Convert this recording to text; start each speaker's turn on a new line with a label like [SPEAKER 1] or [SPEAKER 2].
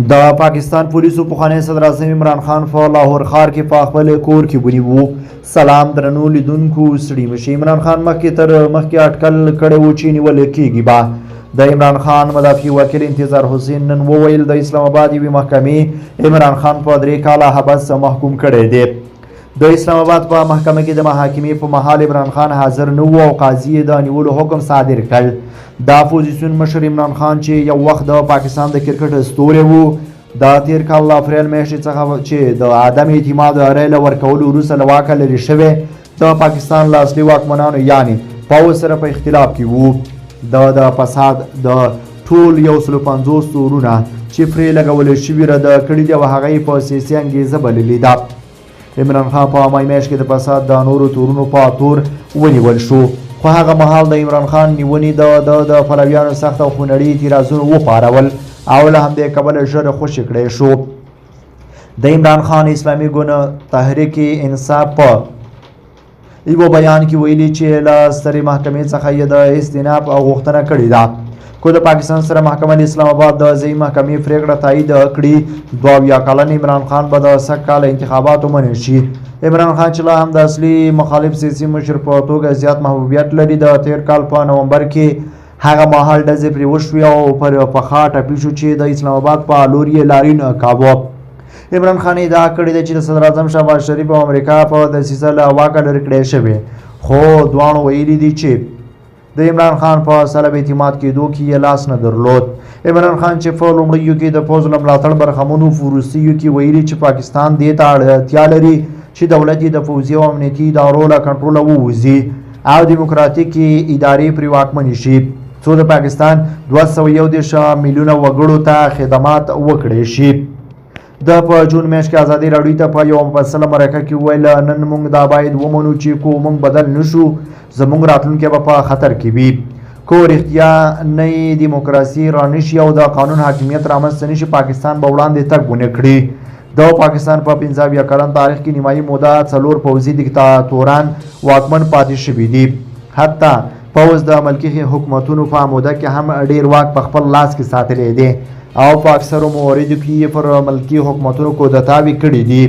[SPEAKER 1] د پاکستان پولیسو پخوانی صدر اعظم عمران خان په لاهور ښار کې په خپل کور کې ونیو. سلام درنو لیدونکو ستړي مشئ. عمران خان مخکې اټکل کړی و چې نیول کېږي به. د عمران خان مدافع وکیل انتظار حسین نن وویل د اسلام آباد یوې محکمې عمران خان په 3 کاله حبس محکوم کړی دی. د اسلام آباد په محکمه کې د محاکمې په مهال عمران خان حاضر نه و او قاضي یې د نیولو حکم صادر کړ. د اپوزیسیون مشر عمران خان چې یو وخت د پاکستان د کرکټ ستوری و، د تیر کال له اپریل میاشتې څخه چې د عدم اعتماد رایې له ورکولو وروسته له واکه لرې شوی، د پاکستان له اصلي واکمنانو یعنې پوځ سره په اختلاف کې و. د فساد د ټول 150 تورونه چې پرې لګول شوي رد کړي دي او هغه یې په سیاسي انګیزه بللې ده. عمران خان په مای میاشت کې د فساد د نورو تورونو په تور ونیول شو، خو هغه مهال د عمران خان نیونې د پلویانو سخت او خونړي اعتراضونه وپارول او له همدې کبله ژر خوشي کړی شو. د عمران خان اسلامي ګوند تحریک انصاف په یوه بیان کې ویلي چې له سترې محکمې څخه یې د استیناف او غوښتنه کړې ده، خو د پاکستان سره محکمه اسلام آباد د ځایي محکمې پرېکړه تایید کړي. 72 کلن عمران خان به د سږ کال انتخاباتو منع شي. عمران خان چې لا هم د اصلي مخالف سیاسي مشر په توګه زیات محبوبیت لري، د تیر کال په نومبر کې هغه مهال ډزې پرې وشوې او پر پخا ټپي شو چې د اسلام آباد په لور یې لاري نه کاوه. عمران خان ادعا کړې ده چې د صدر اعظم شهباز شریف او امریکا په دسیسه له واکه لرې کړی شوی، خو دواړو ویلي دي چې د عمران خان په سلب اعتماد کېدو کې یې لاس نه درلود. عمران خان چې په لومړیو کې د پوځ له ملاتړ برخمنو په وروستیو کې ویلي چې پاکستان دې ته اړتیا لري چې دولت یې د پوځي او امنیتي ادارو له کنټروله ووځي او دیموکراتیکې ادارې پرې واکمنې شي، څو د پاکستان 211 میلیونه وګړو ته خدمات وکړی شي. د په جون میاشت کې ازادي راډیو ته په یوه مفصله مرکه کې وویل نن موږ دا باید ومنو چې کو موږ بدل نشو زموږ راتلونکی به په خطر کې وي. کو رښتیا نوې دیموکراسي رانشي او د قانون حاکمیت رامنځته نشي، پاکستان به وړاندې تګ ونه کړي. د پاکستان په 15 کلن تاریخ کې نیمایي موده 4 پوځي دیکتاتوران واکمن پاتې شوي دي. حتی پوځ د ملکي حکومتونو په موده کې هم ډیر واک په خپل لاس کې ساتلی دی او په اکثرو مواردو کې یې پر ملکي حکومتونو کودتاوې کړي دي.